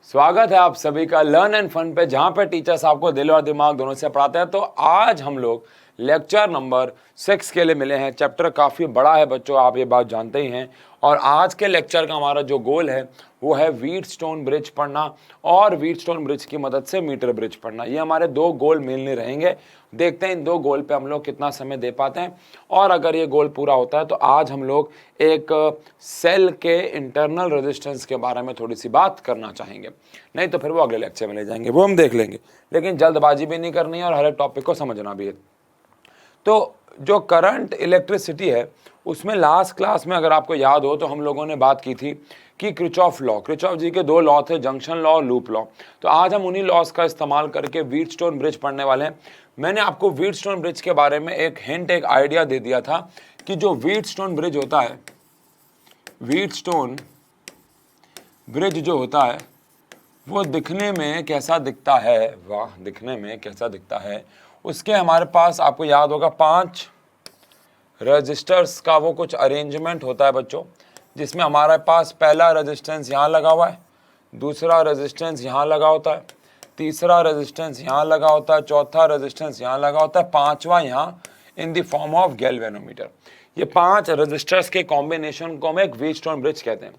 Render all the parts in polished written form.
स्वागत है आप सभी का लर्न एंड फन पे, जहां पे टीचर्स आपको दिल और दिमाग दोनों से पढ़ाते हैं। तो आज हम लोग लेक्चर नंबर 6 के लिए मिले हैं। चैप्टर काफ़ी बड़ा है बच्चों, आप ये बात जानते ही हैं। और आज के लेक्चर का हमारा जो गोल है वो है व्हीटस्टोन ब्रिज पढ़ना और व्हीटस्टोन ब्रिज की मदद से मीटर ब्रिज पढ़ना। ये हमारे दो गोल मिलने रहेंगे। देखते हैं इन दो गोल पे हम लोग कितना समय दे पाते हैं, और अगर ये गोल पूरा होता है तो आज हम लोग एक सेल के इंटरनल रेजिस्टेंस के बारे में थोड़ी सी बात करना चाहेंगे। नहीं तो फिर वो अगले लेक्चर में ले जाएंगे, वो हम देख लेंगे। लेकिन जल्दबाजी भी नहीं करनी है और हर एक टॉपिक को समझना भी है। तो जो करंट इलेक्ट्रिसिटी है उसमें लास्ट क्लास में अगर आपको याद हो तो हम लोगों ने बात की थी कि क्रिचॉफ जी के दो लॉ थे, जंक्शन लॉ और लूप लॉ। तो आज हम उन्हीं लॉस का इस्तेमाल करके व्हीटस्टोन ब्रिज पढ़ने वाले हैं। मैंने आपको व्हीटस्टोन ब्रिज के बारे में एक हिंट, एक आइडिया दे दिया था कि जो व्हीटस्टोन ब्रिज होता है, व्हीटस्टोन ब्रिज जो होता है वो दिखने में कैसा दिखता है, वाह, दिखने में कैसा दिखता है। उसके हमारे पास आपको याद होगा 5 रजिस्टर्स का वो कुछ अरेंजमेंट होता है बच्चों, जिसमें हमारे पास पहला रेजिस्टेंस यहाँ लगा हुआ है, दूसरा रेजिस्टेंस यहाँ लगा होता है, तीसरा रेजिस्टेंस यहाँ लगा होता है, चौथा रेजिस्टेंस यहाँ लगा होता है, पांचवा यहाँ in the form of galvanometer. ये 5 रजिस्टर्स के कॉम्बिनेशन को हम एक व्हीटस्टोन ब्रिज कहते हैं।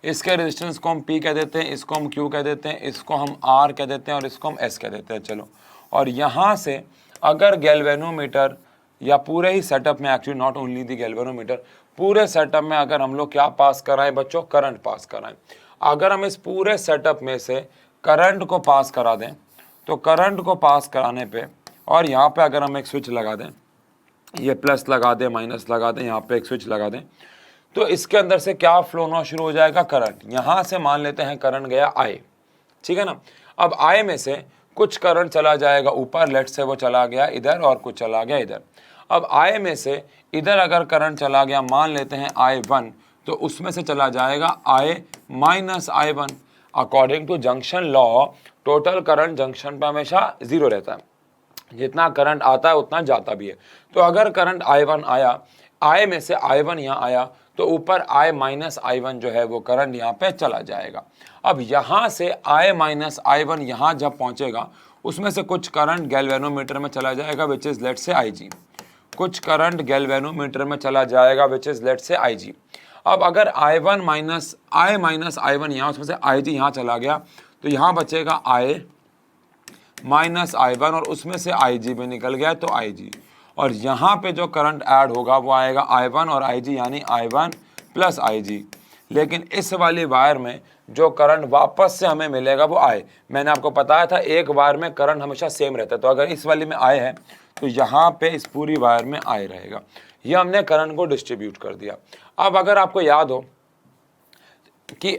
इसके रेजिस्टेंस को हम P कह देते हैं, इसको हम Q कह देते हैं, इसको हम R कह देते हैं और इसको हम S कह देते हैं। चलो, और यहाँ से अगर गैल्वेनोमीटर या पूरे ही सेटअप में, actually not only the galvanometer, पूरे सेटअप में अगर हम लोग क्या पास कराएं बच्चों, करंट पास कराएं। अगर हम इस पूरे सेटअप में से करंट को पास करा दें तो करंट को पास कराने पे, और यहाँ पे अगर हम एक स्विच लगा दें, ये प्लस लगा दें, माइनस लगा दें, यहाँ पे एक स्विच लगा दें, तो इसके अंदर से क्या फ्लो होना शुरू हो जाएगा, करंट। यहाँ से मान लेते हैं करंट गया I, ठीक है ना। अब I में से कुछ करंट चला जाएगा ऊपर, लेट से वो चला गया इधर और कुछ चला गया इधर। अब I में से इधर अगर करंट चला गया, मान लेते हैं I1, तो उसमें से चला जाएगा I minus I1। According to junction law total current junction पे हमेशा 0 रहता है, जितना करंट आता है उतना जाता भी है। तो अगर करंट I1 आया, I में से I1 यहाँ आया, तो ऊपर I माइनस I1 जो है वो करंट यहाँ पे चला जाएगा। अब यहाँ से I माइनस I1 यहाँ जब पहुँचेगा, उसमें से कुछ करंट गैल्वेनोमीटर में चला जाएगा, विच इज़ लेट से IG। कुछ करंट गैल्वेनोमीटर में चला जाएगा, विच इज़ लेट से IG। अब अगर I1 माइनस I1 यहाँ, उसमें से IG यहाँ चला गया, तो यहाँ बचेगा I माइनस I1 और उसमें से IG भी निकल गया तो IG। और यहाँ पे जो करंट ऐड होगा वो आएगा I1 और IG, यानी I1 प्लस IG। लेकिन इस वाली वायर में जो करंट वापस से हमें मिलेगा वो I। मैंने आपको बताया था एक वायर में करंट हमेशा सेम रहता है, तो अगर इस वाली में I है तो यहाँ पे इस पूरी वायर में I रहेगा। ये हमने करंट को डिस्ट्रीब्यूट कर दिया। अब अगर आपको याद हो कि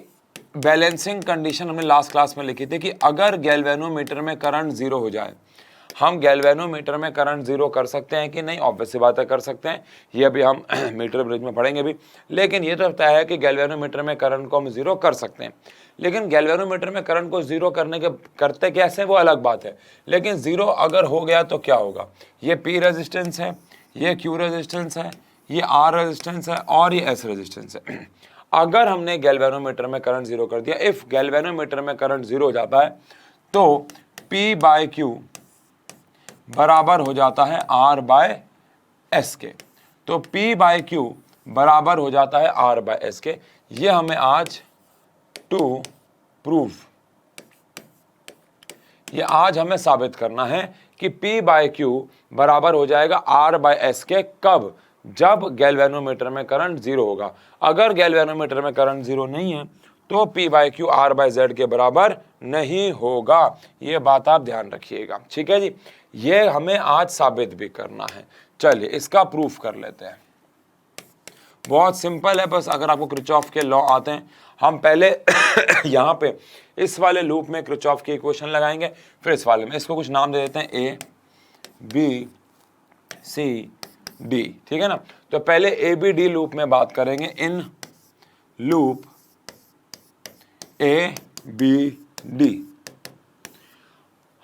बैलेंसिंग कंडीशन हमने लास्ट क्लास में लिखी थी कि अगर गैल्वेनोमीटर में करंट 0 हो जाए, हम गैल्वेनोमीटर में करंट 0 कर सकते हैं कि नहीं, ऑब्वियस सी बात है कर सकते हैं। ये अभी हम मीटर ब्रिज में पढ़ेंगे भी। लेकिन ये तो तय है कि गैल्वेनोमीटर में करंट को हम 0 कर सकते हैं। लेकिन गैल्वेनोमीटर में करंट को 0 करते कैसे वो अलग बात है। लेकिन 0 अगर हो गया तो क्या होगा, ये P रेजिस्टेंस है, ये Q रेजिस्टेंस है, ये R रेजिस्टेंस है और ये S रेजिस्टेंस है। अगर हमने गैल्वेनोमीटर में करंट 0 कर दिया, इफ गैल्वेनोमीटर में करंट 0 हो जाता है तो P बाय Q बराबर हो जाता है R बाय S के। तो P बाय Q बराबर हो जाता है R बाय S के। ये हमें आज आज हमें साबित करना है कि P बाय Q बराबर हो जाएगा R बाय S के। कब? जब गैल्वेनोमीटर में करंट 0 होगा। अगर गैल्वेनोमीटर में करंट 0 नहीं है तो P by Q R by Z के बराबर नहीं होगा। ये बात आप ध्यान रखिएगा, ठीक है जी। ये हमें आज साबित भी करना है। चलिए इसका प्रूफ कर लेते हैं। बहुत सिंपल है, बस अगर आपको क्रिचॉफ के लॉ आते हैं, हम पहले यहाँ पे इस वाले लूप में क्रिचॉफ की इक्वेशन लगाएंगे, फिर इस वाले में इसको कुछ नाम दे देते हैं A B C D, ठीक है ना। तो पहले A B D लूप में बात करेंगे, in loop A B D।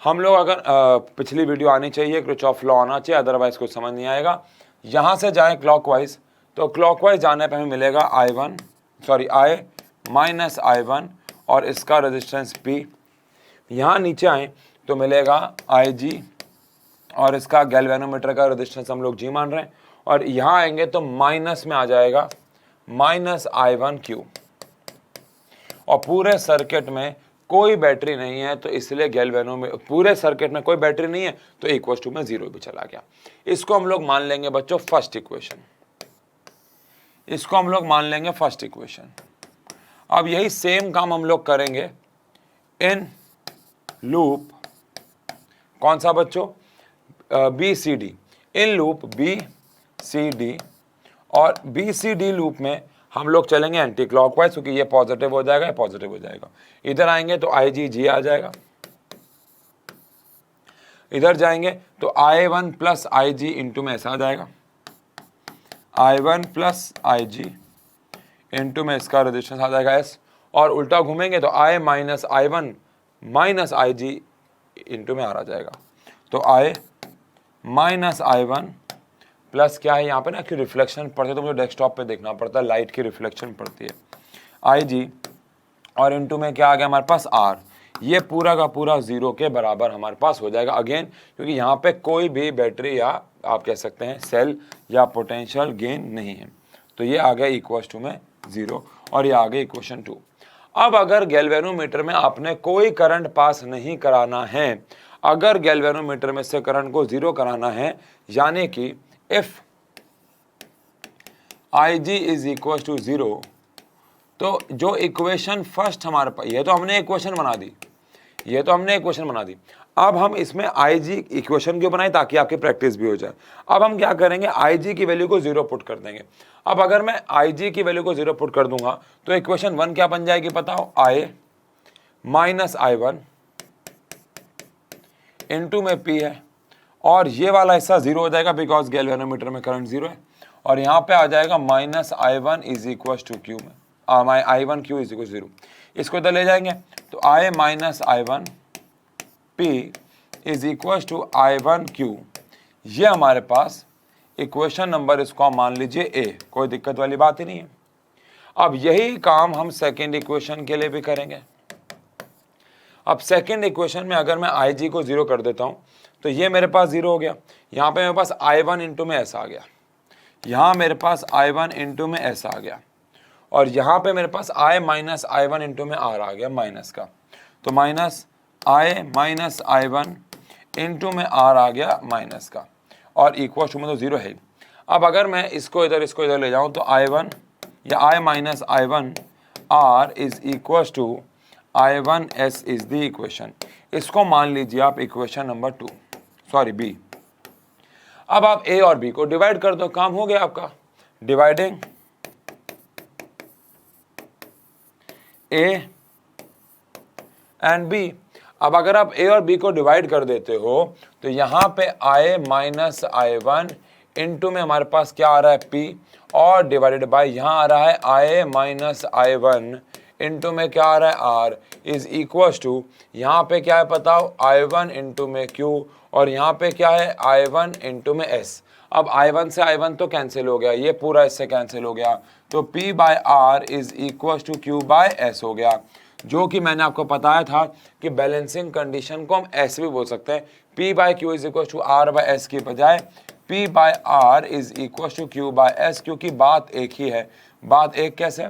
हम लोग अगर पिछली वीडियो आनी चाहिए, क्रिचॉफ लॉ आना चाहिए, अदरवाइज कुछ समझ नहीं आएगा। यहाँ से जाएं क्लॉकवाइज, तो क्लॉकवाइज जाने पे हमें मिलेगा I माइनस I1 और इसका रेजिस्टेंस P। यहाँ नीचे आए तो मिलेगा IG और इसका गैल्वेनोमीटर का रेजिस्टेंस हम लोग G मान रहे हैं, और यहाँ आएंगे तो माइनस में आ जाएगा -I1Q। और पूरे सर्किट में कोई बैटरी नहीं है, तो इसलिए गैल्वेनोमीटर, पूरे सर्किट में कोई बैटरी नहीं है तो इक्वल टू में 0 भी चला गया। इसको हम लोग मान लेंगे बच्चों फर्स्ट इक्वेशन। इसको हम लोग मान लेंगे फर्स्ट इक्वेशन। अब यही सेम काम हम लोग करेंगे इन लूप, कौन सा बच्चों, BCD, इन लूप BCD, और BCD लूप में हम लोग चलेंगे एंटी क्लॉकवाइज, क्योंकि ये पॉजिटिव हो जाएगा, ये पॉजिटिव हो जाएगा। इधर आएंगे तो IG आ जाएगा, इधर जाएंगे तो I1 प्लस IG इंटू में ऐसा आ जाएगा, I1 प्लस IG इंटू में इसका रेजिस्टेंस आ जाएगा S, और उल्टा घूमेंगे तो I minus I1 minus IG into में R आ जाएगा। तो I माइनस I1 प्लस क्या है यहाँ पे ना कि रिफ्लेक्शन पड़ती है, तो मुझे डेस्कटॉप पे देखना पड़ता है, लाइट की रिफ्लेक्शन पड़ती है, IG, और इंटू में क्या आ गया हमारे पास R। ये पूरा का पूरा 0 के बराबर हमारे पास हो जाएगा अगेन, क्योंकि यहाँ पे कोई भी बैटरी या आप कह सकते हैं सेल या पोटेंशियल गेन नहीं है। तो ये आ गया इक्वल टू में 0, और ये आ गया इक्वेशन 2। अब अगर गैल्वेनोमीटर में आपने कोई करंट पास नहीं कराना है, अगर गैल्वेनोमीटर में से करंट को 0 कराना है, यानी कि if IG is equal to 0, तो जो इक्वेशन फर्स्ट हमारे पास, ये तो हमने इक्वेशन बना दी, ये तो हमने इक्वेशन बना दी। अब हम इसमें IG इक्वेशन क्यों बनाई, ताकि आपकी प्रैक्टिस भी हो जाए। अब हम क्या करेंगे, IG की वैल्यू को 0 पुट कर देंगे। अब अगर मैं IG की वैल्यू को 0 पुट कर दूंगा तो इक्वेशन 1 क्या बन जाएगी पता हो, I माइनस I1 इंटू में P है, और ये वाला हिस्सा 0 हो जाएगा बिकॉज गैल्वेनोमीटर में करंट 0 है, और यहाँ पे आ जाएगा minus I1 is equal to Q में, I1Q इज इक्वल 0। इसको इधर ले जाएंगे तो I minus I1 P is equal to I1Q। ये हमारे पास इक्वेशन नंबर, इसको आप मान लीजिए A, कोई दिक्कत वाली बात ही नहीं है। अब यही काम हम सेकेंड इक्वेशन के लिए भी करेंगे। अब सेकेंड इक्वेशन में अगर मैं IG को 0 कर देता हूं तो ये मेरे पास 0 हो गया, यहाँ पे मेरे पास I1 इंटू में ऐसा आ गया, यहाँ मेरे पास I1 इंटू में ऐसा आ गया, और यहाँ पे मेरे पास I माइनस I1 इंटू में R आ गया माइनस का, तो minus I minus I1 into में R आ गया माइनस का, और इक्वल टू में तो 0 है। अब अगर मैं इसको इधर ले जाऊँ तो I1 या I minus I1 R is equal to I1S is the equation. इसको मान लीजिए आप इक्वेशन नंबर 2, सॉरी B। अब आप A और B को डिवाइड कर दो, काम हो गया आपका, डिवाइडिंग A एंड B। अब अगर आप A और B को डिवाइड कर देते हो तो यहाँ पे I माइनस I1 इंटू में हमारे पास क्या आ रहा है P, और डिवाइडेड बाय यहाँ आ रहा है I माइनस I1 इंटू में क्या आ रहा है R इज इक्वल टू, यहाँ पे क्या है बताओ, I1 इंटू में Q, और यहाँ पे क्या है I1 इंटू में S। अब I1 से I1 तो कैंसिल हो गया, ये पूरा इससे कैंसिल हो गया, तो P by R is equal to Q by S हो गया, जो कि मैंने आपको बताया था कि बैलेंसिंग कंडीशन को हम ऐसे भी बोल सकते हैं, P by Q is equal to R by S की बजाय P by R is equal to Q by S, क्योंकि बात एक ही है। बात एक कैसे,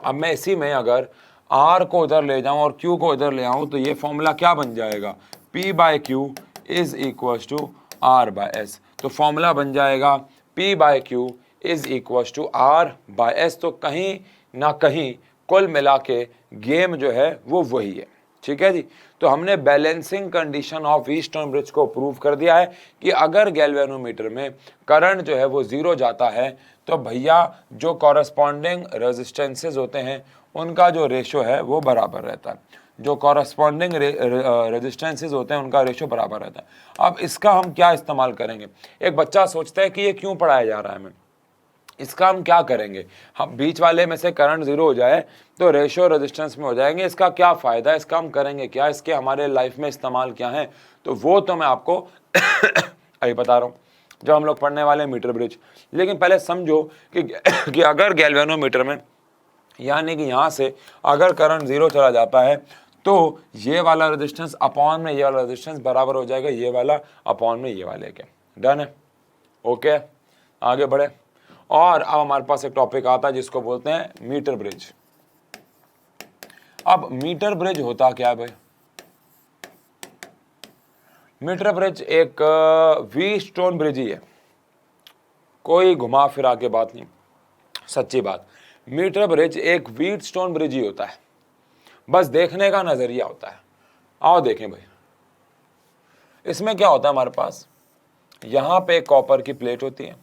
अब मैं इसी में अगर R को उधर ले जाऊं और Q को इधर ले आऊं तो ये फॉर्मूला क्या बन जाएगा, P by Q is equal to R by S। तो फॉर्मूला बन जाएगा P by Q is equal to R by S। तो कहीं ना कहीं कुल मिला के गेम जो है वो वही है, ठीक है जी। तो हमने balancing condition of Wheatstone bridge को प्रूव कर दिया है कि अगर गैल्वेनोमीटर में करंट जो है वो 0 जाता है तो भैया जो कॉरस्पॉन्डिंग रेजिस्टेंसेज होते हैं उनका जो रेशो है वो बराबर रहता है, जो कॉरस्पॉन्डिंग रेजिस्टेंसेज होते हैं उनका रेशो बराबर रहता है। अब इसका हम क्या इस्तेमाल करेंगे, एक बच्चा सोचता है कि ये क्यों पढ़ाया जा रहा है हमें, इसका हम क्या करेंगे, हम बीच वाले में से करंट 0 हो जाए तो रेशो रेजिस्टेंस में हो जाएंगे, इसका क्या फ़ायदा है, इसका हम करेंगे क्या, इसके हमारे लाइफ में इस्तेमाल क्या है, तो वो तो मैं आपको अभी बता रहा हूँ जब हम लोग पढ़ने वाले हैं मीटर ब्रिज। लेकिन पहले समझो कि अगर गैल्वेनोमीटर में यानी कि यहाँ से अगर करंट 0 चला जाता है तो ये वाला रेजिस्टेंस अपॉन में ये वाला रेजिस्टेंस बराबर हो जाएगा ये वाला अपॉन में ये वाले के। डन है, ओके, आगे बढ़े। और अब हमारे पास एक टॉपिक आता है जिसको बोलते हैं मीटर ब्रिज। अब मीटर ब्रिज होता क्या है भाई? मीटर ब्रिज एक व्हीटस्टोन ब्रिज ही है, कोई घुमा फिरा के बात नहीं, सच्ची बात। मीटर ब्रिज एक व्हीटस्टोन ब्रिज ही होता है, बस देखने का नजरिया होता है। आओ देखें भाई, इसमें क्या होता है हमारे पास, यहां पे एक कॉपर की प्लेट होती है,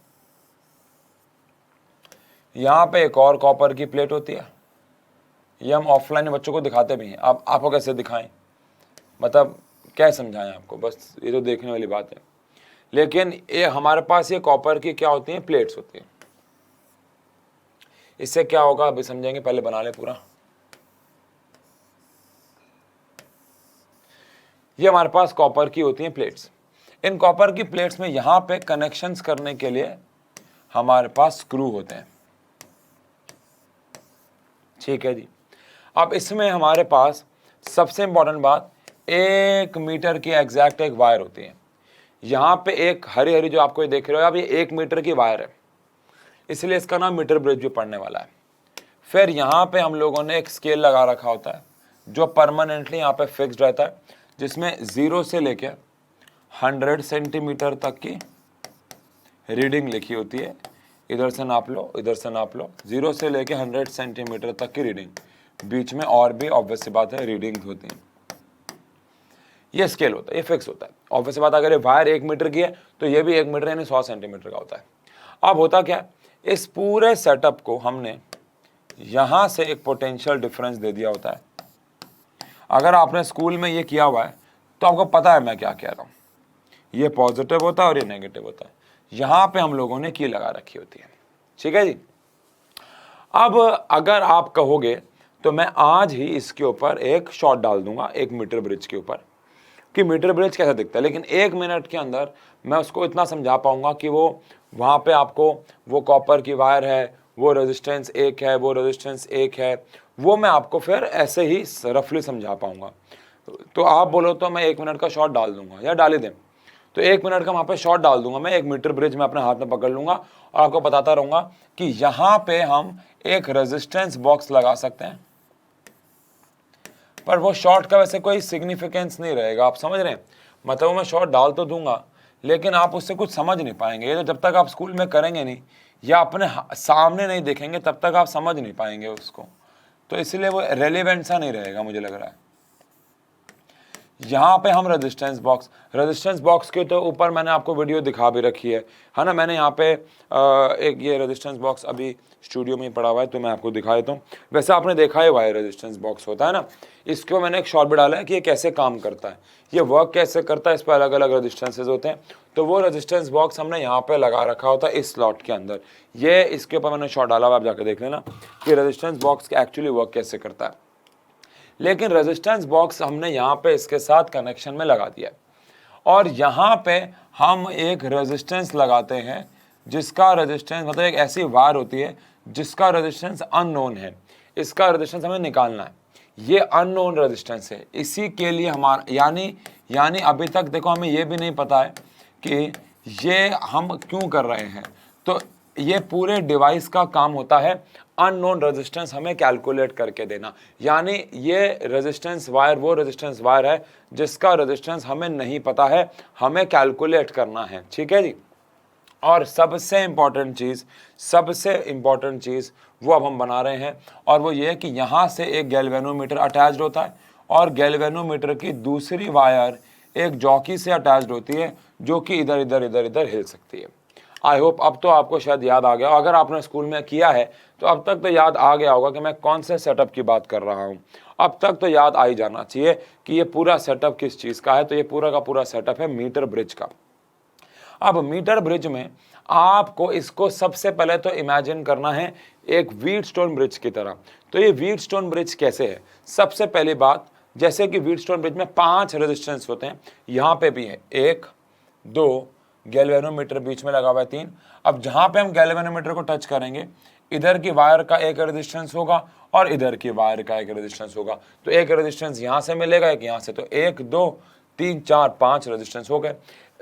यहां पे एक और कॉपर की प्लेट होती है। ये हम ऑफलाइन बच्चों को दिखाते भी हैं। अब आपको कैसे दिखाएं, मतलब क्या समझाएं आपको, बस ये तो देखने वाली बात है। लेकिन ये हमारे पास ये कॉपर की क्या होती हैं, प्लेट्स होती हैं। इससे क्या होगा अभी समझेंगे, पहले बना ले पूरा। ये हमारे पास कॉपर की होती हैं प्लेट्स। इन कॉपर की प्लेट्स में यहां पे कनेक्शंस करने के लिए हमारे पास स्क्रू होते हैं, ठीक है जी। अब इसमें हमारे पास सबसे इंपॉर्टेंट बात, 1 मीटर की एग्जैक्ट एक वायर होती है। यहां पे एक हरी हरी जो आपको देख रहे हो आप, ये 1 मीटर की वायर है, इसलिए इसका नाम मीटर ब्रिज भी पड़ने वाला है। फिर यहाँ पे हम लोगों ने एक स्केल लगा रखा होता है जो परमानेंटली यहाँ पे फिक्स्ड रहता है, जिसमें 0 से लेके 100 सेंटीमीटर तक की रीडिंग लिखी होती है। इधर से नाप लो, इधर से नाप लो, 0 से लेके 100 सेंटीमीटर तक की रीडिंग, बीच में और भी ऑब्वियस सी बात है रीडिंग होती है। ये स्केल होता है, ये फिक्स होता है। ऑब्वियस सी बात, अगर ये वायर 1 मीटर की है तो ये भी 1 मीटर यानी 100 सेंटीमीटर का होता है। अब होता क्या, इस पूरे सेटअप को हमने यहां से एक पोटेंशियल डिफरेंस दे दिया होता है। अगर आपने स्कूल में ये किया हुआ है तो आपको पता है मैं क्या कह रहा हूं। ये पॉजिटिव होता है और ये नेगेटिव होता है। यहां पे हम लोगों ने की लगा रखी होती है, ठीक है जी। अब अगर आप कहोगे तो मैं आज ही इसके ऊपर एक शॉट डाल दूंगा, 1 मीटर ब्रिज के ऊपर, कि मीटर ब्रिज कैसा दिखता है। लेकिन 1 मिनट के अंदर मैं उसको इतना समझा पाऊंगा कि वो वहां पे आपको वो कॉपर की वायर है, वो रेजिस्टेंस 1 है, वो रेजिस्टेंस 1 है, वो मैं आपको फिर ऐसे ही रफली समझा पाऊंगा। तो आप बोलो तो मैं 1 मिनट का शॉट डाल दूंगा या डाल ही दें, तो 1 मिनट का वहां पे शॉट डाल दूंगा मैं। 1 मीटर ब्रिज में अपने हाथ में पकड़ लूंगा और आपको बताता रहूंगा कि यहां पे हम एक रेजिस्टेंस बॉक्स लगा सकते हैं, पर वो शॉट का वैसे कोई सिग्निफिकेंस नहीं रहेगा। आप समझ रहे हैं, मतलब मैं शॉट डाल तो दूंगा लेकिन आप उससे कुछ समझ नहीं पाएंगे। ये तो जब तक आप स्कूल में करेंगे नहीं या अपने सामने नहीं देखेंगे तब तक आप समझ नहीं पाएंगे उसको, तो इसलिए वो रेलेवेंट सा नहीं रहेगा मुझे लग रहा है। यहाँ पे हम रेजिस्टेंस बॉक्स के तो ऊपर मैंने आपको वीडियो दिखा भी रखी है ना। मैंने यहाँ पे एक ये रेजिस्टेंस बॉक्स अभी स्टूडियो में ही पड़ा हुआ है तो मैं आपको दिखा देता हूँ। वैसे आपने देखा है वायर रेजिस्टेंस बॉक्स होता है ना, इसको मैंने एक शॉर्ट भी डाला है कि ये कैसे काम करता है, ये वर्क कैसे करता है, इस पर अलग अलग रेजिस्टेंसेज होते हैं। तो वो रेजिस्टेंस बॉक्स हमने यहाँ पे लगा रखा होता है इस स्लॉट के अंदर। ये इसके ऊपर मैंने शॉर्ट डाला हुआ, आप जाकर देख लेना कि रेजिस्टेंस बॉक्स एक्चुअली वर्क कैसे करता है। लेकिन रेजिस्टेंस बॉक्स हमने यहाँ पे इसके साथ कनेक्शन में लगा दिया और यहाँ पे हम एक रेजिस्टेंस लगाते हैं जिसका रेजिस्टेंस, मतलब एक ऐसी वायर होती है जिसका रेजिस्टेंस अननोन है, इसका रेजिस्टेंस हमें निकालना है। ये अननोन रेजिस्टेंस है, इसी के लिए हमारा यानी अभी तक देखो हमें ये भी नहीं पता है कि ये हम क्यों कर रहे हैं। तो ये पूरे डिवाइस का काम होता है अननोन रेजिस्टेंस हमें कैलकुलेट करके देना। यानी ये रेजिस्टेंस वायर वो रेजिस्टेंस वायर है जिसका रेजिस्टेंस हमें नहीं पता है, हमें कैलकुलेट करना है, ठीक है जी। और सबसे इंपॉर्टेंट चीज़ वो अब हम बना रहे हैं और वो ये है कि यहाँ से एक गैल्वेनोमीटर अटैच्ड होता है और गैल्वेनोमीटर की दूसरी वायर एक जॉकी से अटैच्ड होती है जो कि इधर इधर इधर इधर हिल सकती है। आई होप अब तो आपको शायद याद आ गया, अगर आपने स्कूल में किया है तो अब तक तो याद आ गया होगा कि मैं कौन से सेटअप की बात कर रहा हूँ। अब तक तो याद आ ही जाना चाहिए कि ये पूरा सेटअप किस चीज़ का है। तो ये पूरा का पूरा सेटअप है मीटर ब्रिज का। अब मीटर ब्रिज में आपको इसको सबसे पहले तो इमेजिन करना है एक व्हीटस्टोन ब्रिज की तरह। तो ये व्हीटस्टोन ब्रिज कैसे है, सबसे पहली बात, जैसे कि व्हीटस्टोन ब्रिज में 5 रेजिस्टेंस होते हैं, यहाँ पे भी है 1 2, गैल्वेनोमीटर बीच में लगा हुआ है 3। अब जहाँ पे हम गैल्वेनोमीटर को टच करेंगे इधर की वायर का एक रेजिस्टेंस होगा और इधर की वायर का एक रेजिस्टेंस होगा। तो एक रेजिस्टेंस यहां से मिलेगा, एक यहां से, तो 1 2 3 4 5 रेजिस्टेंस हो गए।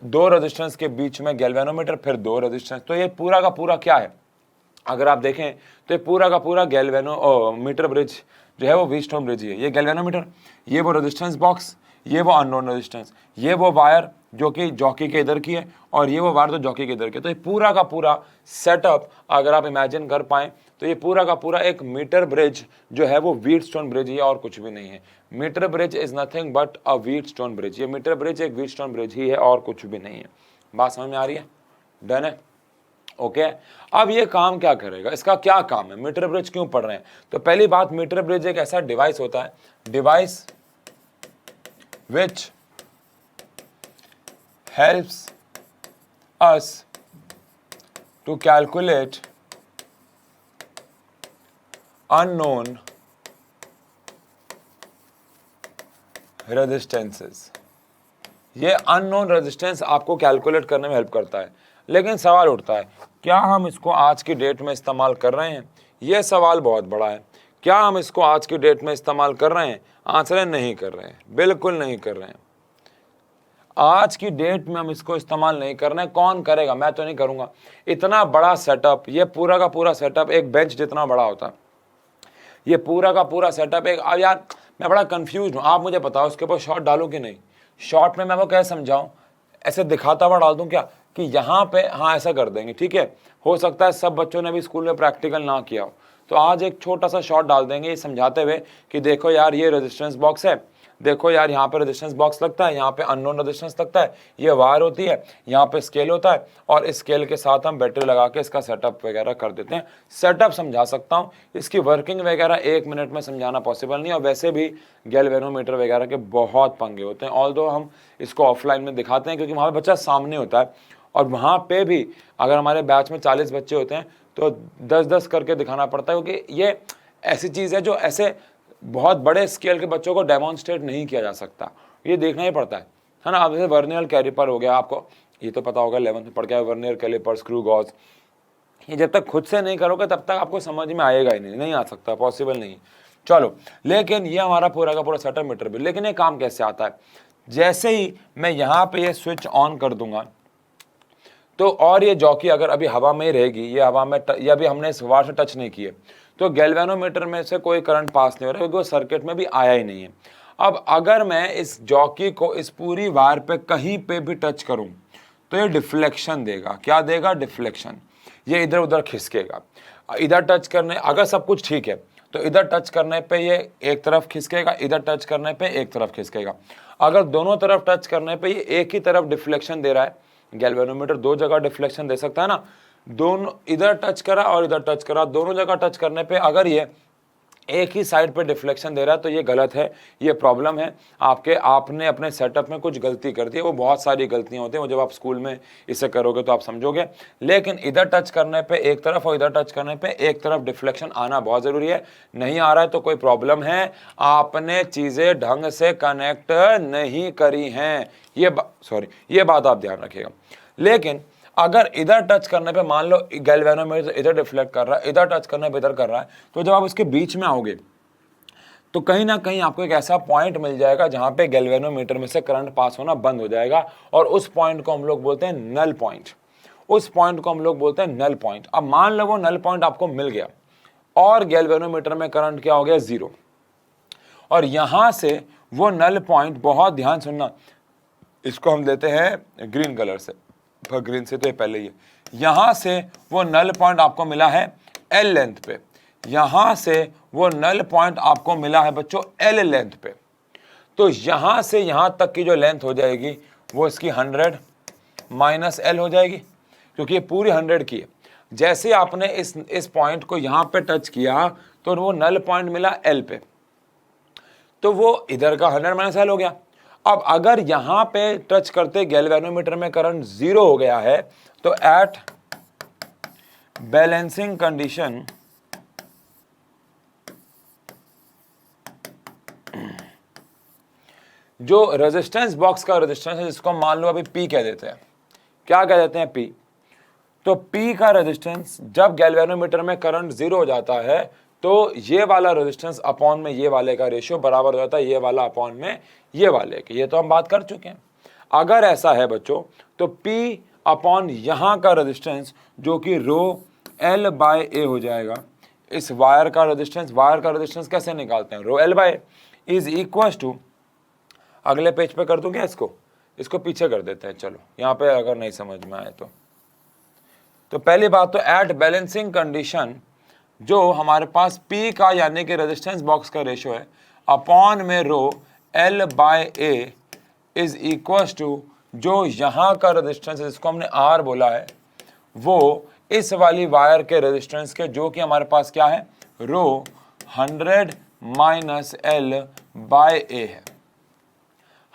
2 रेजिस्टेंस के बीच में गैल्वेनोमीटर, फिर 2 रेजिस्टेंस। तो ये पूरा का पूरा क्या है, अगर आप देखें तो ये पूरा का पूरा गैल्वेनोमीटर ब्रिज जो है वो व्हीटस्टोन ब्रिज ही है। ये गैल्वेनोमीटर, ये वो रेजिस्टेंस बॉक्स, ये वो अननोन रेजिस्टेंस, ये वो वायर जो कि जॉकी के इधर की है, और ये वो वायर जो जॉकी के इधर की है। तो ये पूरा का पूरा सेटअप अगर आप इमेजिन कर पाएं तो ये पूरा का पूरा एक मीटर ब्रिज जो है वो व्हीटस्टोन ब्रिज ही है और कुछ भी नहीं है। Meter bridge is nothing but a Wheatstone bridge. ये मीटर ब्रिज एक व्हीटस्टोन ब्रिज ही है और कुछ भी नहीं है। बात समझ में आ रही है? डन है? ओके अब ये काम क्या करेगा, इसका क्या काम है, मीटर ब्रिज क्यों पढ़ रहे हैं? तो पहली बात, मीटर ब्रिज एक ऐसा डिवाइस होता है, device which helps us to calculate unknown resistances. ये अननोन रेजिस्टेंस आपको कैलकुलेट करने में हेल्प करता है। लेकिन सवाल उठता है, क्या हम इसको आज की डेट में इस्तेमाल कर रहे हैं? यह सवाल बहुत बड़ा है। क्या हम इसको आज की डेट में इस्तेमाल कर रहे हैं? आंसर है नहीं कर रहे हैं, बिल्कुल नहीं कर रहे हैं। आज की डेट में हम इसको इस्तेमाल नहीं कर रहे हैं। कौन करेगा? मैं तो नहीं करूंगा। इतना बड़ा सेटअप, ये पूरा का पूरा सेटअप एक बेंच जितना बड़ा होता है। ये पूरा का पूरा सेटअप एक, अब यार मैं बड़ा कंफ्यूज हूँ, आप मुझे बताओ इसके ऊपर शॉर्ट डालूं कि नहीं? शॉर्ट में मैं वो कैसे समझाऊं? ऐसे दिखाता हुआ डाल दूं क्या कि यहाँ पे, हाँ ऐसा कर देंगे, ठीक है। हो सकता है सब बच्चों ने भी स्कूल में प्रैक्टिकल ना किया हो, तो आज एक छोटा सा शॉर्ट डाल देंगे ये समझाते हुए कि देखो यार ये रेजिस्टेंस बॉक्स है, देखो यार यहाँ पे रेजिस्टेंस बॉक्स लगता है, यहाँ पे अननोन रेजिस्टेंस लगता है, ये वायर होती है, यहाँ पे स्केल होता है, और इस स्केल के साथ हम बैटरी लगा के इसका सेटअप वगैरह कर देते हैं। सेटअप समझा सकता हूँ, इसकी वर्किंग वगैरह 1 मिनट में समझाना पॉसिबल नहीं, और वैसे भी गैल्वेनोमीटर वगैरह के बहुत पंगे होते हैं। ऑल्दो हम इसको ऑफलाइन में दिखाते हैं क्योंकि वहाँ पे बच्चा सामने होता है, और वहाँ पे भी अगर हमारे बैच में 40 बच्चे होते हैं तो 10-10 करके दिखाना पड़ता है, क्योंकि ये ऐसी चीज़ है जो ऐसे बहुत बड़े स्केल के बच्चों को डेमोन्स्ट्रेट नहीं किया जा सकता, ये देखना ही पड़ता है ना। अब जैसे वर्नियर कैलिपर हो गया, आपको ये तो पता होगा 11th में पढ़ के आए, वर्नियर कैलिपर, स्क्रू गॉज, ये जब तक खुद से नहीं करोगे तब तक आपको समझ में आएगा ही नहीं आ सकता, पॉसिबल नहीं। चलो, लेकिन ये हमारा पूरा का पूरा सेटअप मीटर भी। लेकिन ये काम कैसे आता है? जैसे ही मैं यहाँ पे ये स्विच ऑन कर दूंगा तो, और ये जॉकी अगर अभी हवा में रहेगी, ये हवा में ये अभी हमने इस वायर से टच नहीं किए, तो गैल्वेनोमीटर में से कोई करंट पास नहीं हो रहा क्योंकि वो सर्किट में भी आया ही नहीं है। अब अगर मैं इस जॉकी को इस पूरी वायर पे कहीं पे भी टच करूं तो ये डिफ्लेक्शन देगा। क्या देगा? डिफ्लेक्शन। ये इधर उधर खिसकेगा। इधर टच करने, अगर सब कुछ ठीक है तो इधर टच करने पे ये एक तरफ खिसकेगा, इधर टच करने पे एक तरफ खिसकेगा। अगर दोनों तरफ टच करने पे ये एक ही तरफ डिफ्लेक्शन दे रहा है, गैल्वेनोमीटर 2 जगह डिफ्लेक्शन दे सकता है ना, दोनों इधर टच करा और इधर टच करा, दोनों जगह टच करने पे अगर ये एक ही साइड पे डिफ्लेक्शन दे रहा है तो ये गलत है, ये प्रॉब्लम है। आपने अपने सेटअप में कुछ गलती कर दी है। वो बहुत सारी गलतियां होती हैं, वो जब आप स्कूल में इसे करोगे तो आप समझोगे। लेकिन इधर टच करने पे एक तरफ और इधर टच करने पे एक तरफ डिफ्लेक्शन आना बहुत ज़रूरी है। नहीं आ रहा है तो कोई प्रॉब्लम है, आपने चीज़ें ढंग से कनेक्ट नहीं करी हैं, ये बात आप ध्यान रखिएगा। लेकिन अगर इधर टच करने पे मान लो गैल्वेनोमीटर इधर डिफ्लेक्ट कर रहा है, इधर टच करने पे इधर कर रहा है, तो जब आप इसके बीच में आओगे तो कहीं ना कहीं आपको एक ऐसा पॉइंट मिल जाएगा जहां पे गैल्वेनोमीटर में से करंट पास होना बंद हो जाएगा, और उस पॉइंट को हम लोग बोलते हैं नल पॉइंट। उस पॉइंट को हम लोग बोलते हैं नल पॉइंट। अब मान लो वो नल पॉइंट आपको मिल गया और गैल्वेनोमीटर में करंट क्या हो गया? 0। और यहां से वो नल पॉइंट, बहुत ध्यान सुनना, इसको हम देते हैं ग्रीन कलर से, ग्रीन से तो ये पहले ही है। यहां से वो नल पॉइंट आपको मिला है L लेंथ पे, यहां से वो नल पॉइंट आपको मिला है बच्चों L लेंथ पे। तो यहां से यहां तक की जो लेंथ हो जाएगी वो इसकी 100 माइनस L हो जाएगी, क्योंकि ये पूरी 100 की है। जैसे आपने इस पॉइंट को यहां पे टच किया तो वो नल पॉइंट मिला L पे, तो वो इधर का 100 माइनस L हो गया। अब अगर यहां पे टच करते गैल्वेनोमीटर में करंट 0 हो गया है, तो एट बैलेंसिंग कंडीशन जो रेजिस्टेंस बॉक्स का रेजिस्टेंस है, जिसको मान लो अभी P कह देते हैं, क्या कह देते हैं? P। तो P का रेजिस्टेंस जब गैल्वेनोमीटर में करंट 0 हो जाता है तो ये वाला रेजिस्टेंस अपॉन में ये वाले का रेशियो बराबर हो जाता है ये वाला अपॉन में ये वाले के। ये तो हम बात कर चुके हैं। अगर ऐसा है बच्चों तो P अपॉन यहाँ का रेजिस्टेंस जो कि रो L बाय ए हो जाएगा। इस वायर का रेजिस्टेंस कैसे निकालते हैं, rho L by a is equal to, अगले पेज पे कर दूं क्या इसको पीछे कर देते हैं। चलो यहाँ पे अगर नहीं समझ में आए तो पहली बात तो एट बैलेंसिंग कंडीशन जो हमारे पास P का यानी कि रेजिस्टेंस बॉक्स का रेशियो है अपॉन में rho L by a is equal to जो यहाँ का रेजिस्टेंस जिसको हमने R बोला है वो इस वाली वायर के रेजिस्टेंस के जो कि हमारे पास क्या है रो 100 माइनस L बाय ए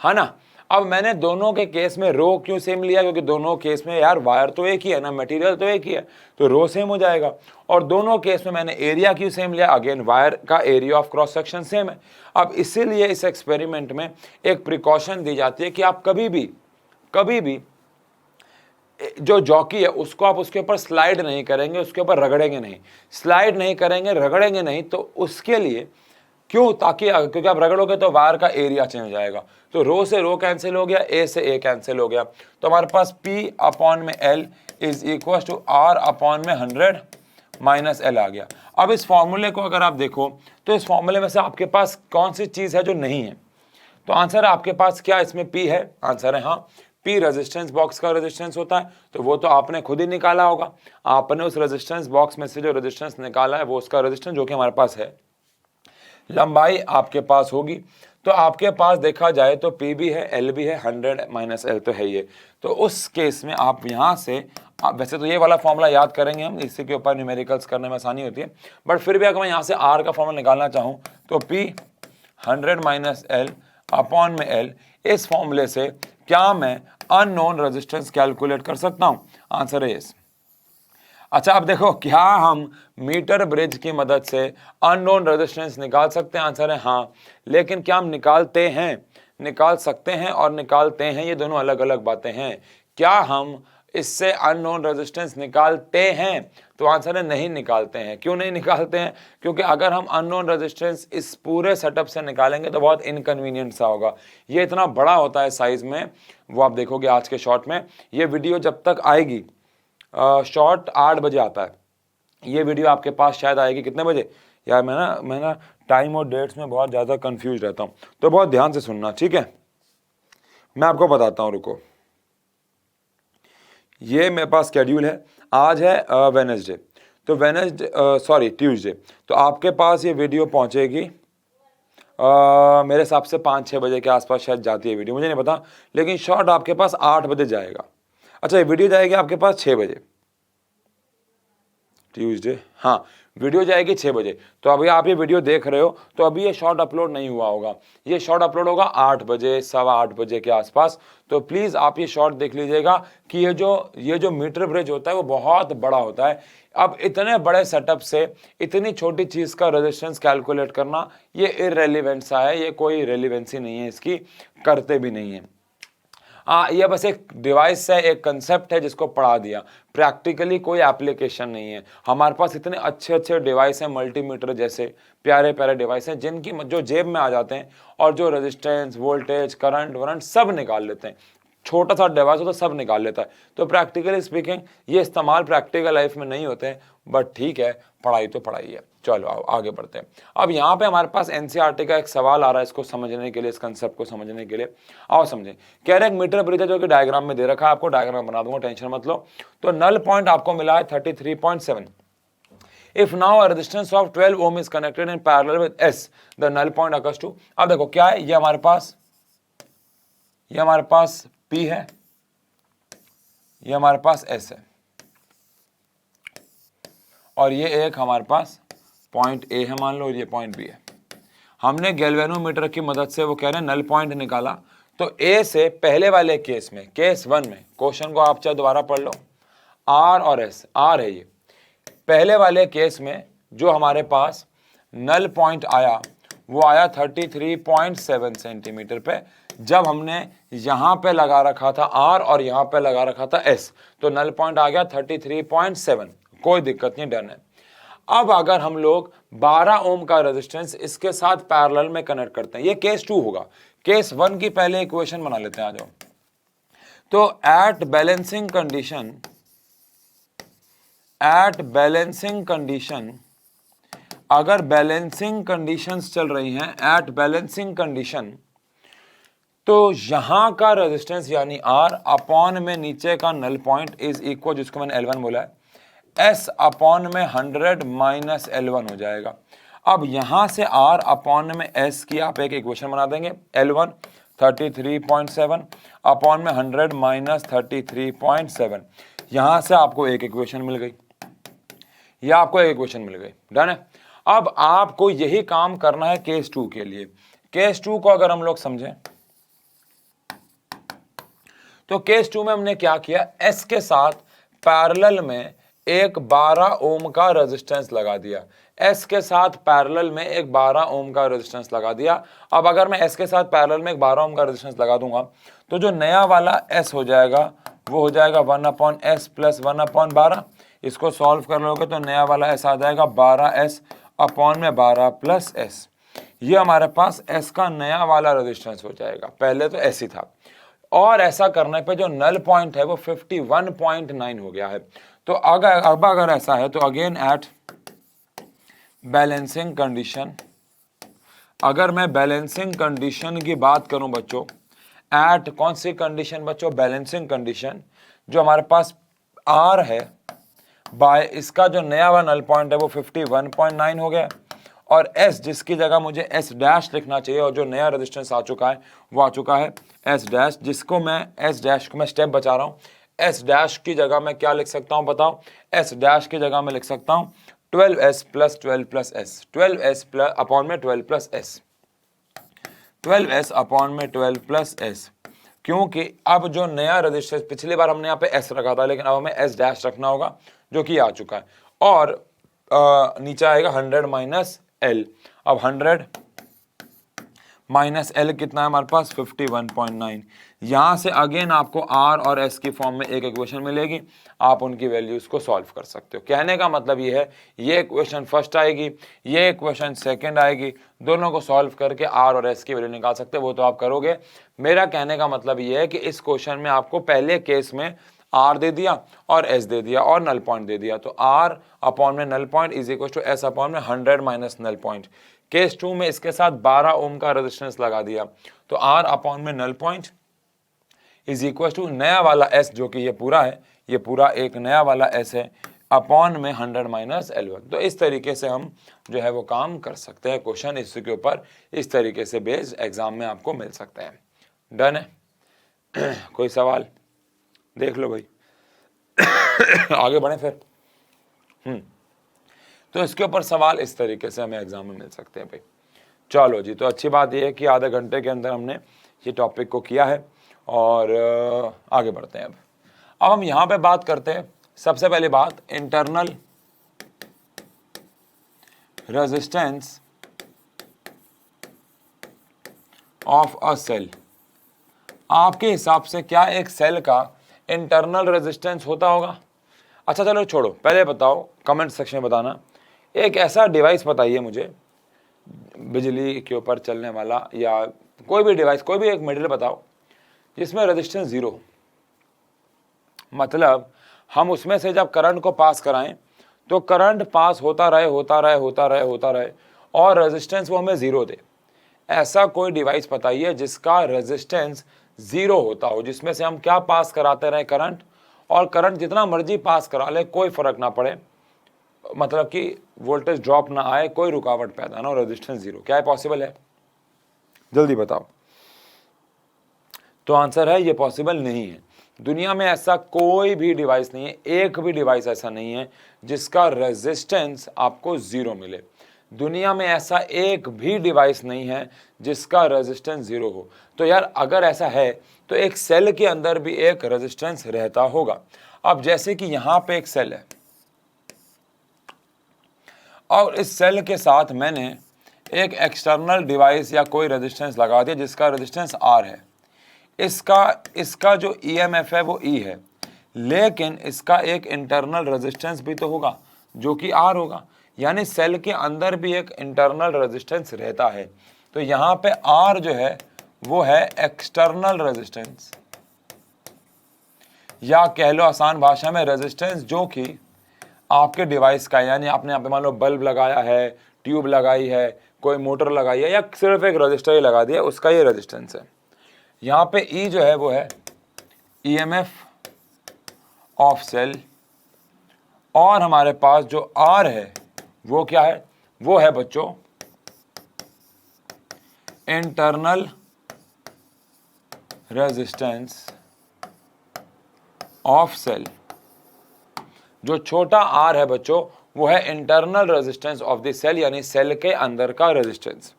है ना। अब मैंने दोनों के केस में रो क्यों सेम लिया, क्योंकि दोनों केस में यार वायर तो एक ही है ना, मटेरियल तो एक ही है, तो रो सेम हो जाएगा। और दोनों केस में मैंने एरिया क्यों सेम लिया, अगेन वायर का area of cross section same है। अब इसीलिए इस एक्सपेरिमेंट में एक प्रिकॉशन दी जाती है कि आप कभी भी जो जॉकी है उसको आप उसके ऊपर स्लाइड नहीं करेंगे, उसके ऊपर रगड़ेंगे नहीं, स्लाइड नहीं करेंगे, रगड़ेंगे नहीं। तो उसके लिए क्यों, ताकि क्योंकि आप रगड़ोगे तो वायर का एरिया चेंज हो जाएगा। तो रो से रो कैंसिल हो गया, ए से ए कैंसिल हो गया, तो हमारे पास P अपॉन में L is equal to R upon में 100 माइनस L आ गया। अब इस फॉर्मूले को अगर आप देखो तो इस फॉर्मूले में से आपके पास कौन सी चीज़ है जो नहीं है, तो आंसर है आपके पास क्या, इसमें P है, आंसर है हाँ P रेजिस्टेंस बॉक्स का रेजिस्टेंस होता है। तो वो तो आपने खुद ही निकाला होगा, आपने उस रेजिस्टेंस बॉक्स में से जो रेजिस्टेंस निकाला है वो उसका रेजिस्टेंस जो कि हमारे पास है, लंबाई आपके पास होगी। तो आपके पास देखा जाए तो P भी है, L भी है, 100 माइनस L तो है ये। तो उस केस में आप यहाँ से वैसे तो ये वाला फॉर्मूला याद करेंगे हम, इसी के ऊपर न्यूमेरिकल्स करने में आसानी होती है, बट फिर भी अगर मैं यहाँ से R का फॉर्मूला निकालना चाहूँ तो P 100 माइनस L अपॉन में L, इस फॉर्मूले से क्या मैं अननोन रेजिस्टेंस कैलकुलेट कर सकता हूँ, आंसर है यस। अच्छा अब देखो क्या हम मीटर ब्रिज की मदद से अननोन रेजिस्टेंस निकाल सकते हैं, आंसर है हाँ। लेकिन क्या हम निकाल सकते हैं और निकालते हैं, ये दोनों अलग अलग बातें हैं। क्या हम इससे अननोन रेजिस्टेंस निकालते हैं, तो आंसर है नहीं निकालते हैं। क्यों नहीं निकालते हैं, क्योंकि अगर हम अननोन रेजिस्टेंस इस पूरे सेटअप से निकालेंगे तो बहुत इनकन्वीनियंट सा होगा। ये इतना बड़ा होता है साइज में, वो आप देखोगे आज के शॉर्ट में। ये वीडियो जब तक आएगी, शॉर्ट 8 बजे आता है, ये वीडियो आपके पास शायद आएगी कितने बजे यार, मैं ना टाइम और डेट्स में बहुत ज़्यादा कंफ्यूज रहता हूँ, तो बहुत ध्यान से सुनना, ठीक है। मैं आपको बताता हूँ, रुको। ये मेरे पास स्केड्यूल है, आज है वेडनेसडे, तो ट्यूसडे, तो आपके पास ये वीडियो पहुँचेगी मेरे हिसाब से 5-6 बजे के आसपास शायद जाती है वीडियो, मुझे नहीं पता, लेकिन शॉर्ट आपके पास 8 बजे जाएगा। अच्छा ये वीडियो जाएगी आपके पास 6 बजे, ट्यूसडे, हाँ वीडियो जाएगी 6 बजे। तो अभी आप ये वीडियो देख रहे हो तो अभी ये शॉर्ट अपलोड नहीं हुआ होगा, ये शॉर्ट अपलोड होगा 8 बजे, 8:15 बजे के आसपास। तो प्लीज़ आप ये शॉर्ट देख लीजिएगा कि ये जो मीटर ब्रिज होता है वो बहुत बड़ा होता है। अब इतने बड़े सेटअप से इतनी छोटी चीज़ का रेजिस्टेंस कैलकुलेट करना ये इररेलेवेंट सा है, ये कोई रेलिवेंसी नहीं है इसकी, करते भी नहीं है। ये बस एक डिवाइस है, एक कंसेप्ट है जिसको पढ़ा दिया, प्रैक्टिकली कोई एप्लीकेशन नहीं है। हमारे पास इतने अच्छे अच्छे डिवाइस हैं, मल्टीमीटर जैसे प्यारे प्यारे डिवाइस हैं जिनकी जो जेब में आ जाते हैं और जो रेजिस्टेंस, वोल्टेज, करंट सब निकाल लेते हैं। छोटा सा डिवाइस हो तो सब निकाल लेता है। तो प्रैक्टिकली स्पीकिंग ये इस्तेमाल प्रैक्टिकल लाइफ में नहीं होते हैं, बट ठीक है, पढ़ाई तो पढ़ाई है। चलो आओ आगे बढ़ते हैं। अब यहाँ पे हमारे पास एनसीईआरटी का एक सवाल आ रहा है, इसको समझने के लिए, इस कंसेप्ट को समझने के लिए आओ समझें। कह रहे हैं मीटर ब्रिज है जो कि डायग्राम में दे रखा है, आपको डायग्राम बना दूंगा, टेंशन मत लो। तो नल पॉइंट आपको मिला है 33.7। If now a resistance of 12 ohm is connected in parallel with S, the null point occurs to। अब देखो क्या है, ये हमारे पास P है, ये हमारे पास S है, और ये एक हमारे पास पॉइंट A है मान लो, और ये पॉइंट B है। हमने गैल्वेनोमीटर की मदद से वो कह रहे हैं नल पॉइंट निकाला। तो A से पहले वाले केस में, केस 1 में, क्वेश्चन को आप चाहे दोबारा पढ़ लो, R और S, R है ये, पहले वाले केस में जो हमारे पास नल पॉइंट आया वो आया 33.7 सेंटीमीटर पे, जब हमने यहां पे लगा रखा था R और यहां पे लगा रखा था S, तो नल पॉइंट आ गया 33.7, कोई दिक्कत नहीं, डन है। अब अगर हम लोग 12 ओम का रेजिस्टेंस इसके साथ पैरेलल में कनेक्ट करते हैं, ये केस 2 होगा। केस 1 की पहले इक्वेशन बना लेते हैं, आ जाओ। तो एट बैलेंसिंग कंडीशन, अगर बैलेंसिंग कंडीशंस चल रही हैं, एट बैलेंसिंग कंडीशन, तो यहां का रेजिस्टेंस यानी R अपॉन में नीचे का नल पॉइंट इज इक्वल, जिसको मैंने L1 बोला है, S अपॉन में 100 माइनस L1 हो जाएगा। अब यहां से R अपॉन में S की आप एक इक्वेशन बना देंगे, L1 33.7 अपॉन में 100 माइनस 33.7, यहां से आपको एक इक्वेशन मिल गई, या आपको एक इक्वेशन मिल गई, डन है। अब आपको यही काम करना है केस 2 के लिए। केस 2 को अगर हम लोग समझें, तो केस 2 में हमने क्या किया, S के साथ पैरेलल में एक 12 ओम का रेजिस्टेंस लगा दिया, S के साथ पैरेलल में एक 12 ओम का रेजिस्टेंस लगा दिया। अब अगर मैं S के साथ पैरेलल में एक 12 ओम का रेजिस्टेंस लगा दूंगा, तो जो नया वाला S हो जाएगा वो हो जाएगा 1/S प्लस 1/12। इसको सॉल्व कर लोगे तो नया वाला S आ जाएगा 12S अपॉन में 12 प्लस S। ये हमारे पास S का नया वाला रेजिस्टेंस हो जाएगा, पहले तो S ही था। और ऐसा करने पे जो नल पॉइंट है वो 51.9 हो गया है। तो अगर ऐसा है, तो अगेन एट बैलेंसिंग कंडीशन, अगर मैं बैलेंसिंग कंडीशन की बात करूं बच्चों, एट कौन सी कंडीशन बच्चों, बैलेंसिंग कंडीशन, जो हमारे पास R है बाय इसका जो नया वाला नल पॉइंट है वो 51.9 हो गया, और S जिसकी जगह मुझे S डैश लिखना चाहिए, और जो नया रेजिस्टेंस आ चुका है वो आ चुका है S डैश, जिसको मैं S डैश को मैं स्टेप बचा रहा हूँ। S डैश की जगह मैं क्या लिख सकता हूँ बताओ, S डैश की जगह मैं लिख सकता हूँ 12S plus 12 plus S, 12S plus upon में 12 प्लस S, 12S अपॉन में 12 प्लस S, क्योंकि अब जो नया रेजिस्टेंस, पिछली बार हमने यहाँ पे S रखा था, लेकिन अब हमें S डैश रखना होगा, जो कि आ चुका है, और नीचे आएगा 100 माइनस L। अब 100 माइनस L कितना है हमारे पास, 51.9। यहां से अगेन आपको R और S की फॉर्म में एक इक्वेशन मिलेगी, आप उनकी वैल्यूज को सॉल्व कर सकते हो। कहने का मतलब ये है, ये इक्वेशन फर्स्ट आएगी, ये इक्वेशन सेकंड आएगी, दोनों को सॉल्व करके R और S की वैल्यू निकाल सकते हो, वो तो आप करोगे। मेरा कहने का मतलब ये है कि इस क्वेश्चन में आपको पहले केस में R दे दिया और S दे दिया और नल पॉइंट दे दिया, तो R अपॉन में null point is equal to S upon में 100 माइनस नल पॉइंट। केस 2 में इसके साथ 12 ओम का रेजिस्टेंस लगा दिया, तो R अपॉन में null point is equal to नया वाला S, जो कि ये पूरा है, ये पूरा एक नया वाला S है, अपॉन में 100 माइनस L1। तो इस तरीके से हम जो है वो काम कर सकते हैं। क्वेश्चन इसके ऊपर इस तरीके से बेस्ड एग्जाम में आपको मिल सकते हैं। डन है? कोई सवाल देख लो भाई। आगे बढ़े फिर। तो इसके ऊपर सवाल इस तरीके से हमें एग्जाम में मिल सकते हैं भाई। चलो जी, तो अच्छी बात यह है कि आधे घंटे के अंदर हमने ये टॉपिक को किया है, और आगे बढ़ते हैं। अब हम यहां पे बात करते हैं, सबसे पहली बात, internal resistance of a cell. आपके हिसाब से क्या एक सेल का इंटरनल रेजिस्टेंस होता होगा? अच्छा चलो छोड़ो, पहले बताओ, कमेंट सेक्शन में बताना, एक ऐसा डिवाइस बताइए मुझे, बिजली के ऊपर चलने वाला या कोई भी डिवाइस, कोई भी एक मटेरियल बताओ जिसमें रेजिस्टेंस 0, मतलब हम उसमें से जब करंट को पास कराएं तो करंट पास होता रहे होता रहे होता रहे होता रहे और रेजिस्टेंस वो हमें 0 दे। ऐसा कोई डिवाइस बताइए जिसका रेजिस्टेंस 0 होता हो, जिसमें से हम क्या पास कराते रहे, करंट, और करंट जितना मर्जी पास करा ले कोई फर्क ना पड़े, मतलब कि वोल्टेज ड्रॉप ना आए, कोई रुकावट पैदा ना हो, रेजिस्टेंस 0। क्या है, पॉसिबल है? जल्दी बताओ। तो आंसर है ये पॉसिबल नहीं है। दुनिया में ऐसा कोई भी डिवाइस नहीं है, एक भी डिवाइस ऐसा नहीं है जिसका रेजिस्टेंस आपको 0 मिले। दुनिया में ऐसा एक भी डिवाइस नहीं है जिसका रेजिस्टेंस 0 हो। तो यार अगर ऐसा है तो एक सेल के अंदर भी एक रेजिस्टेंस रहता होगा। अब जैसे कि यहां पे एक सेल है और इस सेल के साथ मैंने एक एक्सटर्नल डिवाइस या कोई रेजिस्टेंस लगा दिया जिसका रेजिस्टेंस R है, इसका जो EMF है वो E है, लेकिन इसका एक इंटरनल रेजिस्टेंस भी तो होगा जो कि R होगा, यानी सेल के अंदर भी एक इंटरनल रेजिस्टेंस रहता है। तो यहाँ पे R जो है वो है एक्सटर्नल रेजिस्टेंस, या कह लो आसान भाषा में रेजिस्टेंस जो कि आपके डिवाइस का, यानी आपने यहाँ पे मान लो बल्ब लगाया है, ट्यूब लगाई है, कोई मोटर लगाई है, या सिर्फ एक रजिस्टर ही लगा दिया, उसका ये रेजिस्टेंस है। यहाँ पे E जो है वो है EMF ऑफ सेल, और हमारे पास जो R है वो क्या है, वो है बच्चों इंटरनल रेजिस्टेंस ऑफ सेल। जो छोटा R है बच्चों वो है internal resistance of the cell, यानी सेल के अंदर का रेजिस्टेंस।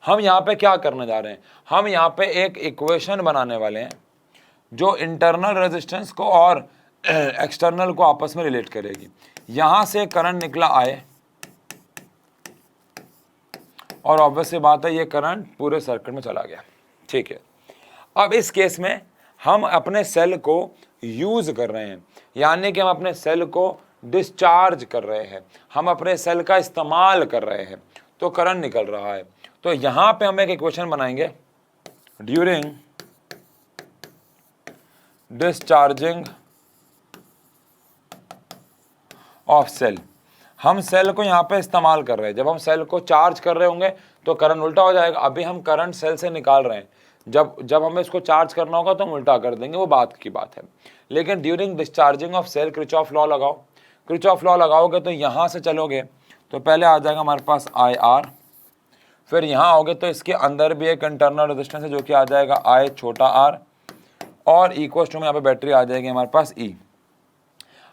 हम यहाँ पे क्या करने जा रहे हैं, हम यहाँ पे एक इक्वेशन बनाने वाले हैं जो इंटरनल रेजिस्टेंस को और एक्सटर्नल को आपस में रिलेट करेगी। यहाँ से करंट निकला आए, और ऑब्वियसली बात है ये करंट पूरे सर्किट में चला गया, ठीक है। अब इस केस में हम अपने सेल को यूज कर रहे हैं, यानी कि हम अपने सेल को डिस्चार्ज कर रहे हैं, हम अपने सेल का इस्तेमाल कर रहे हैं, तो करंट निकल रहा है। तो यहां पे हम एक इक्वेशन बनाएंगे, ड्यूरिंग डिस्चार्जिंग ऑफ सेल। हम सेल को यहाँ पे इस्तेमाल कर रहे हैं, जब हम सेल को चार्ज कर रहे होंगे तो करंट उल्टा हो जाएगा। अभी हम करंट सेल से निकाल रहे हैं, जब हमें इसको चार्ज करना होगा तो हम उल्टा कर देंगे, वो बात की बात है। लेकिन during discharging of cell Kirchhoff law लगाओ, किरचॉफ लॉ लगाओगे तो यहाँ से चलोगे तो पहले आ जाएगा हमारे पास IR, फिर यहाँ आओगे तो इसके अंदर भी एक इंटरनल रेजिस्टेंस है जो कि आ जाएगा I छोटा r, और इक्वल टू में यहाँ पे बैटरी आ जाएगी हमारे पास E।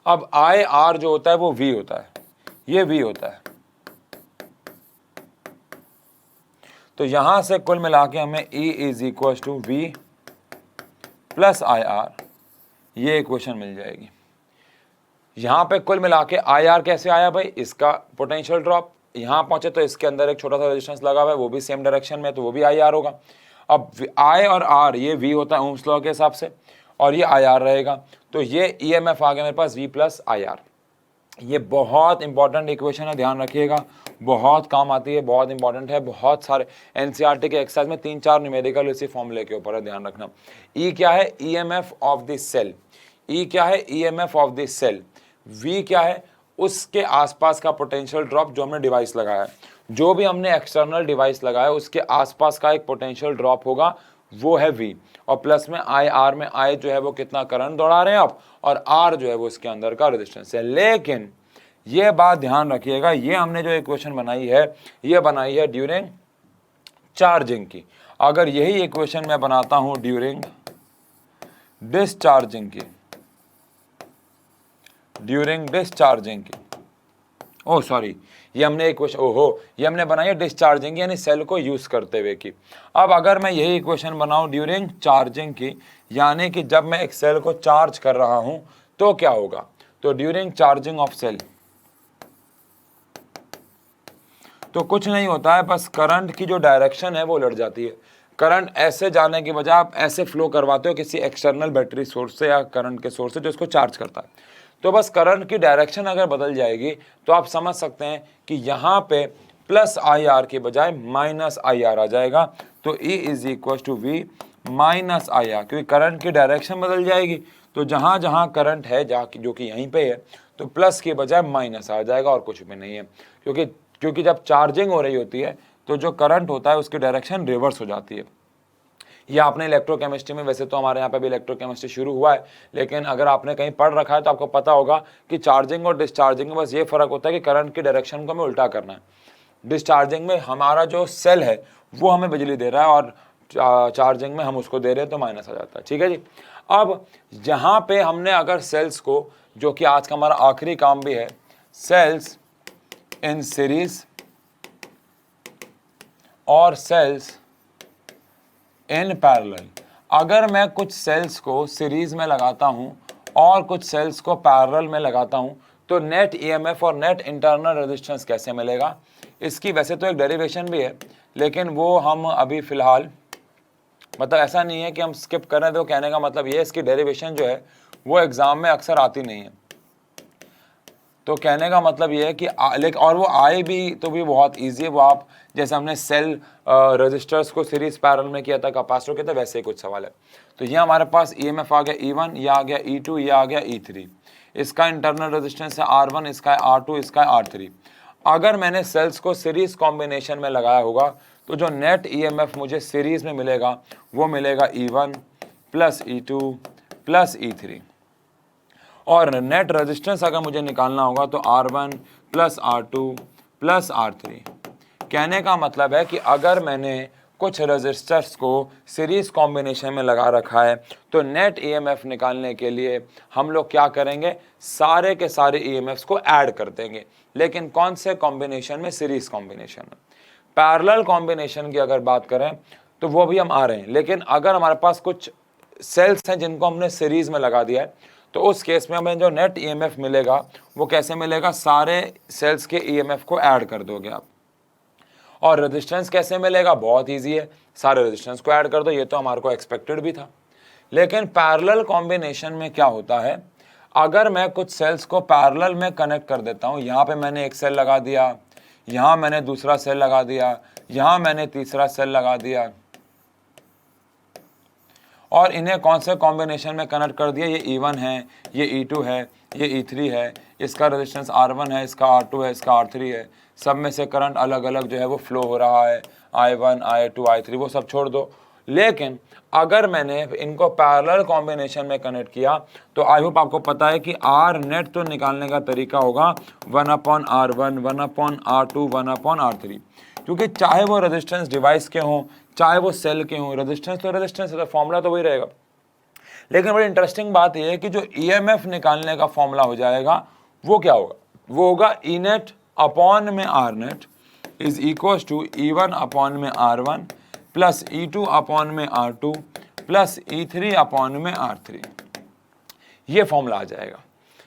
अब IR जो होता है वो V होता है, ये V होता है। तो यहां से कुल मिला के हमें E is equal to V plus IR, ये इक्वेशन मिल जाएगी। यहां पे कुल मिला के IR कैसे आया भाई, इसका पोटेंशियल ड्रॉप, यहां पहुंचे तो इसके अंदर एक छोटा सा रेजिस्टेंस लगा हुआ है, वो भी सेम डायरेक्शन में, तो वो भी IR होगा। अब I और R ये V होता है ओम्स लॉ के हिसाब से, और ये IR रहेगा, तो ये EMF आ गया मेरे पास V प्लस IR। ये बहुत इंपॉर्टेंट इक्वेशन है, ध्यान रखिएगा, बहुत काम आती है, बहुत इंपॉर्टेंट है। बहुत सारे NCERT के एक्सरसाइज में 3-4 न्यूमेरिकल इसी फॉर्मूले के ऊपर है, ध्यान रखना। E क्या है, EMF of the cell. E क्या है, EMF of the cell. V क्या है, उसके आसपास का पोटेंशियल ड्रॉप जो हमने डिवाइस लगाया है, जो भी हमने एक्सटर्नल डिवाइस लगाया है उसके आसपास का एक पोटेंशियल ड्रॉप होगा, वो है V। और प्लस में IR में I जो है वो कितना करंट दौड़ा रहे हैं आप, और R जो है वो इसके अंदर का रेजिस्टेंस है। लेकिन ये बात ध्यान रखिएगा, ये हमने जो इक्वेशन बनाई है ये बनाई है ड्यूरिंग चार्जिंग की। अगर यही इक्वेशन मैं बनाता हूं ड्यूरिंग डिस्चार्जिंग की, ड्यूरिंग डिस्चार्जिंग की, ओह सॉरी, ये हमने इक्वेशन, ओहो, ये हमने बनाई है डिस्चार्जिंग यानी सेल को यूज करते हुए की। अब अगर मैं यही इक्वेशन बनाऊं ड्यूरिंग चार्जिंग की, यानी कि जब मैं एक सेल को चार्ज कर रहा हूं तो क्या होगा, तो ड्यूरिंग चार्जिंग ऑफ सेल तो कुछ नहीं होता है, बस करंट की जो डायरेक्शन है वो उलट जाती है। करंट ऐसे जाने की बजाय आप ऐसे फ्लो करवाते हो किसी एक्सटर्नल बैटरी सोर्स से या करंट के सोर्स से जो इसको चार्ज करता है, तो बस करंट की डायरेक्शन अगर बदल जाएगी तो आप समझ सकते हैं कि यहाँ पे प्लस IR के बजाय माइनस IR आ जाएगा। तो E is equal to V minus IR, क्योंकि करंट की डायरेक्शन बदल जाएगी, तो जहाँ जहाँ करंट है जहाँ जो कि यहीं पे है तो प्लस के बजाय माइनस आ जाएगा, और कुछ भी नहीं है। क्योंकि जब चार्जिंग हो रही होती है तो जो करंट होता है उसकी डायरेक्शन रिवर्स हो जाती है। ये आपने इलेक्ट्रोकेमिस्ट्री में, वैसे तो हमारे यहाँ पे भी इलेक्ट्रोकेमिस्ट्री शुरू हुआ है, लेकिन अगर आपने कहीं पढ़ रखा है तो आपको पता होगा कि चार्जिंग और डिस्चार्जिंग में बस ये फ़र्क होता है कि करंट की डायरेक्शन को हमें उल्टा करना है। डिस्चार्जिंग में हमारा जो सेल है वो हमें बिजली दे रहा है, और चार्जिंग में हम उसको दे रहे हैं तो माइनस आ जाता है, ठीक है जी। अब यहाँ पे हमने अगर सेल्स को, जो कि आज का हमारा आखिरी काम भी है, सेल्स इन सीरीज और सेल्स इन पैरेलल, अगर मैं कुछ सेल्स को सीरीज में लगाता हूं और कुछ सेल्स को पैरेलल में लगाता हूं तो नेट EMF और नेट इंटरनल रेजिस्टेंस कैसे मिलेगा, इसकी वैसे तो एक डेरिवेशन भी है, लेकिन वो हम अभी फ़िलहाल, मतलब ऐसा नहीं है कि हम स्किप कर रहे हैं, तो कहने का मतलब ये, इसकी डेरिवेशन जो है वो एग्ज़ाम में अक्सर आती नहीं है। तो कहने का मतलब ये है कि लेकिन और वो आए भी तो भी बहुत ईजी है। वो आप जैसे हमने सेल रजिस्टर्स को सीरीज पैरेलल में किया था, कैपेसिटर किया था, वैसे ही कुछ सवाल है। तो ये हमारे पास ईएमएफ आ गया E1, ये आ गया E2, ये आ गया E3। इसका इंटरनल रेजिस्टेंस है R1, इसका है R2, इसका है R3। अगर मैंने सेल्स को सीरीज कॉम्बिनेशन में लगाया होगा तो जो नेट ईएमएफ मुझे सीरीज में मिलेगा वो मिलेगा E1 plus E2 plus E3। और नेट रेजिस्टेंस अगर मुझे निकालना होगा तो R1 plus R2 plus R3। कहने का मतलब है कि अगर मैंने कुछ रेजिस्टर्स को सीरीज कॉम्बिनेशन में लगा रखा है तो नेट ईएमएफ निकालने के लिए हम लोग क्या करेंगे, सारे के सारे ईएमएफ्स को ऐड कर देंगे। लेकिन कौन से कॉम्बिनेशन में? सीरीज कॉम्बिनेशन में। पैरेलल कॉम्बिनेशन की अगर बात करें तो वो भी हम आ रहे हैं, लेकिन अगर हमारे पास कुछ सेल्स हैं जिनको हमने सीरीज में लगा दिया है तो उस केस में हमें जो नेट ईएमएफ मिलेगा वो कैसे मिलेगा, सारे सेल्स के ईएमएफ को ऐड कर दोगे आप। और रेजिस्टेंस कैसे मिलेगा? बहुत इजी है, सारे रेजिस्टेंस को ऐड कर दो। ये तो हमारे को एक्सपेक्टेड भी था। लेकिन पैरेलल कॉम्बिनेशन में क्या होता है, अगर मैं कुछ सेल्स को पैरेलल में कनेक्ट कर देता हूँ, यहाँ पे मैंने एक सेल लगा दिया, यहाँ मैंने दूसरा सेल लगा दिया, यहाँ मैंने तीसरा सेल लगा दिया, और इन्हें कौन से कॉम्बिनेशन में कनेक्ट कर दिया, ये E1 है, ये E2 है, ये E3 है, इसका रेजिस्टेंस R1 है, इसका R2 है, इसका R3 है। सब में से करंट अलग अलग जो है वो फ्लो हो रहा है, I1, I2, I3, वो सब छोड़ दो। लेकिन अगर मैंने इनको पैरेलल कॉम्बिनेशन में कनेक्ट किया तो आई होप आपको पता है कि R नेट तो निकालने का तरीका होगा 1/R1, 1/R2, 1/R3। क्योंकि चाहे वो रेजिस्टेंस डिवाइस के हों, चाहे वो सेल के हों, रेजिस्टेंस तो रेजिस्टेंस है, तो फॉर्मूला तो वही रहेगा। लेकिन बड़ी इंटरेस्टिंग बात यह है कि जो ईएमएफ निकालने का फॉर्मूला हो जाएगा वो क्या होगा, वो होगा ई नेट अपॉन में R net is equals to E1 upon में R1 प्लस E2 अपॉन में R2 प्लस E3 अपॉन में R3। ये फॉर्मूला आ जाएगा।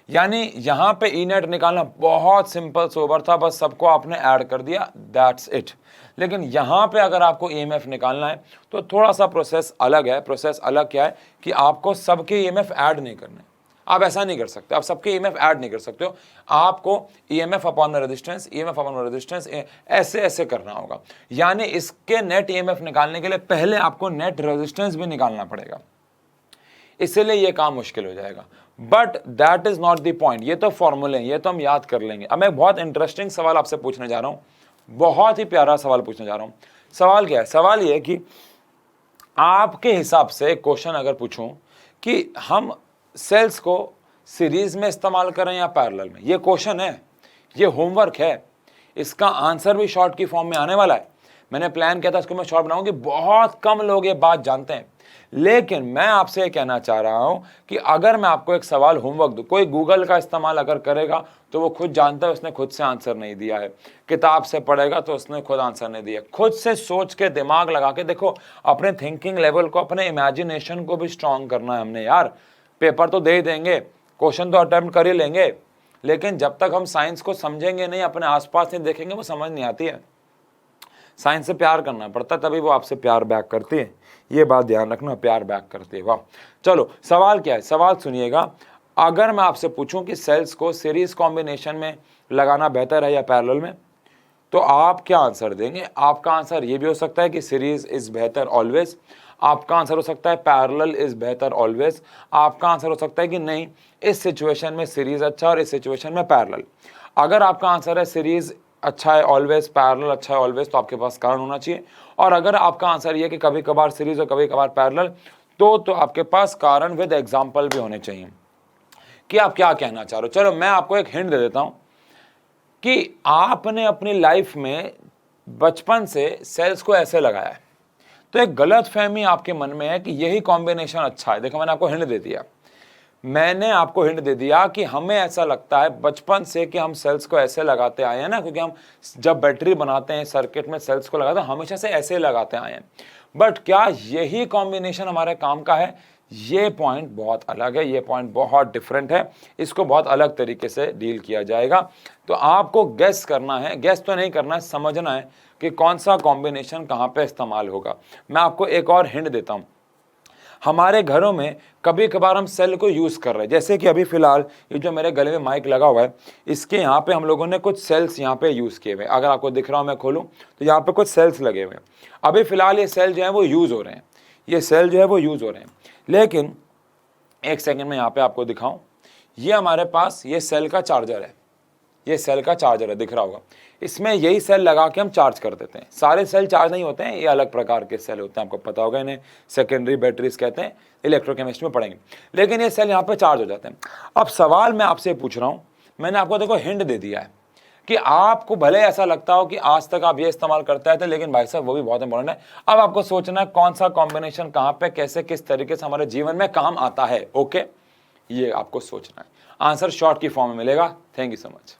यानी यहाँ पे ई नेट निकालना बहुत सिंपल सोबर था, बस सबको आपने ऐड कर दिया, दैट्स इट। लेकिन यहाँ पे अगर आपको ईएमएफ निकालना है तो थोड़ा सा प्रोसेस अलग है। प्रोसेस अलग क्या है कि आपको सबके ईएमएफ ऐड नहीं करने। आप ऐसा नहीं कर सकते, आप सबके ईएमएफ ऐड नहीं कर सकते हो। आपको EMF upon resistance, EMF upon resistance ऐसे ऐसे करना होगा। यानी इसके नेट ईएमएफ निकालने के लिए पहले आपको नेट रेजिस्टेंस भी निकालना पड़ेगा, इसलिए ये काम मुश्किल हो जाएगा। But that is not the point. ये तो फॉर्मूले हैं, ये तो हम याद कर लेंगे। अब मैं बहुत इंटरेस्टिंग सवाल आपसे पूछने जा रहा हूं, बहुत ही प्यारा सवाल पूछने जा रहा हूं। सवाल क्या है? सवाल ये है कि आपके हिसाब से क्वेश्चन अगर पूछूं कि हम सेल्स को सीरीज में इस्तेमाल करें या पैरेलल में, ये क्वेश्चन है, ये होमवर्क है। इसका आंसर भी शॉर्ट की फॉर्म में आने वाला है। मैंने प्लान किया था इसको मैं शॉर्ट बनाऊंगी, बहुत कम लोग ये बात जानते हैं। लेकिन मैं आपसे ये कहना चाह रहा हूं कि अगर मैं आपको एक सवाल होमवर्क दूं, कोई गूगल का इस्तेमाल अगर करेगा तो वो खुद जानता है उसने खुद से आंसर नहीं दिया है, किताब से पढ़ेगा तो उसने खुद आंसर नहीं दिया। खुद से सोच के दिमाग लगा के देखो, अपने थिंकिंग लेवल को, अपने इमेजिनेशन को भी स्ट्रांग करना है हमने यार। पेपर तो दे ही देंगे, क्वेश्चन तो अटेम्प्ट कर ही लेंगे, लेकिन जब तक हम साइंस को समझेंगे नहीं, अपने आसपास नहीं देखेंगे, वो समझ नहीं आती है। साइंस से प्यार करना पड़ता है, तभी वो आपसे प्यार बैक करती है। ये बात ध्यान रखना, प्यार बैक करती है। वाह। चलो सवाल क्या है, सवाल सुनिएगा। अगर मैं आपसे पूछूं कि सेल्स को सीरीज कॉम्बिनेशन में लगाना बेहतर है या पैरेलल में, तो आप क्या आंसर देंगे? आपका आंसर ये भी हो सकता है कि सीरीज इज बेहतर ऑलवेज। आपका आंसर हो सकता है पैरेलल इज बेहतर ऑलवेज। आपका आंसर हो सकता है कि नहीं, इस सिचुएशन में सीरीज अच्छा और इस सिचुएशन में पैरेलल। अगर आपका आंसर है सीरीज अच्छा है ऑलवेज, पैरेलल अच्छा है ऑलवेज, तो आपके पास कारण होना चाहिए। और अगर आपका आंसर ये कि कभी कभार सीरीज और कभी कभार पैरेलल, तो आपके पास कारण विद एग्जाम्पल भी होने चाहिए कि आप क्या कहना चाह रहे हो। चलो मैं आपको एक हिंट दे देता हूं कि आपने अपनी लाइफ में बचपन से सेल्स को ऐसे लगाया है, तो एक गलत फहमी आपके मन में है कि यही कॉम्बिनेशन अच्छा है। देखो मैंने आपको हिंट दे दिया, मैंने आपको हिंट दे दिया कि हमें ऐसा लगता है बचपन से कि हम सेल्स को ऐसे लगाते आए हैं ना, क्योंकि हम जब बैटरी बनाते हैं सर्किट में सेल्स को लगाते हैं, हमेशा से ऐसे लगाते आए हैं। बट क्या यही कॉम्बिनेशन हमारे काम का है? ये पॉइंट बहुत अलग है, ये पॉइंट बहुत डिफरेंट है, इसको बहुत अलग तरीके से डील किया जाएगा। तो आपको गेस करना है, गेस तो नहीं करना है, समझना है कि कौन सा कॉम्बिनेशन कहाँ पे इस्तेमाल होगा। मैं आपको एक और हिंट देता हूँ। हमारे घरों में कभी कभार हम सेल को यूज़ कर रहे हैं, जैसे कि अभी फ़िलहाल ये जो मेरे गले में माइक लगा हुआ है, इसके यहाँ पे हम लोगों ने कुछ सेल्स यहाँ पे यूज़ किए हुए हैं। अगर आपको दिख रहा हो मैं खोलूँ तो यहाँ पे कुछ सेल्स लगे हुए हैं। अभी फ़िलहाल ये सेल जो है वो यूज़ हो रहे हैं, ये सेल जो है वो यूज़ हो रहे हैं। लेकिन एक सेकेंड में यहाँ पे आपको दिखाऊँ, ये हमारे पास ये सेल का चार्जर है, ये सेल का चार्जर है, दिख रहा होगा। इसमें यही सेल लगा के हम चार्ज कर देते हैं। सारे सेल चार्ज नहीं होते हैं, ये अलग प्रकार के सेल होते हैं, आपको पता होगा, इन्हें सेकेंडरी बैटरीज कहते हैं, इलेक्ट्रोकेमिस्ट्री में पढ़ेंगे। लेकिन ये सेल यहाँ पे चार्ज हो जाते हैं। अब सवाल मैं आपसे पूछ रहा हूँ, मैंने आपको देखो हिंट दे दिया है कि आपको भले ऐसा लगता हो कि आज तक आप ये इस्तेमाल करते थे, लेकिन भाई साहब वो भी बहुत इंपॉर्टेंट है। अब आपको सोचना है कौन सा कॉम्बिनेशन कहाँ पे कैसे किस तरीके से हमारे जीवन में काम आता है। ओके, ये आपको सोचना है। आंसर शॉर्ट की फॉर्म में मिलेगा। Thank you so much.